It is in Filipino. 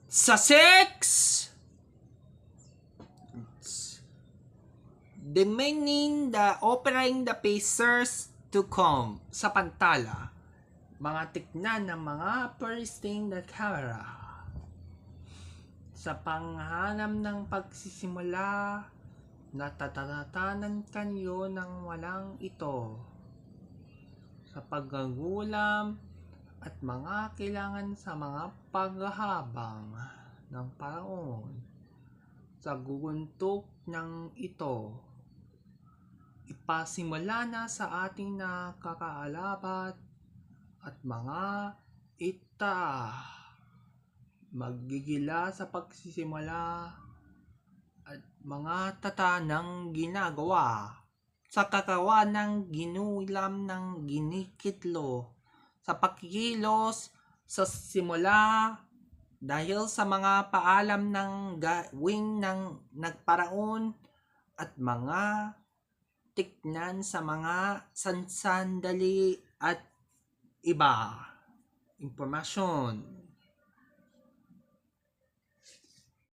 Sa sex, demeaning the offering the pacers to come sa pantala, mga tignan ng mga bursting the camera. Sa panghanam ng pagsisimula, natatanatanan kanyo ng walang ito. Sa paggagulam at mga kailangan sa mga paghahabang ng paraon. Sa guguntok ng ito, ipasimula na sa ating nakakaalabat at mga ita. Maggigila sa pagsisimula at mga tata ng ginagawa. Sa kakawa ng ginulam ng ginikitlo. Sa pakikilos sa simula dahil sa mga paalam ng gawing ng nagparaon at mga tignan sa mga sansandali at iba. Impormasyon.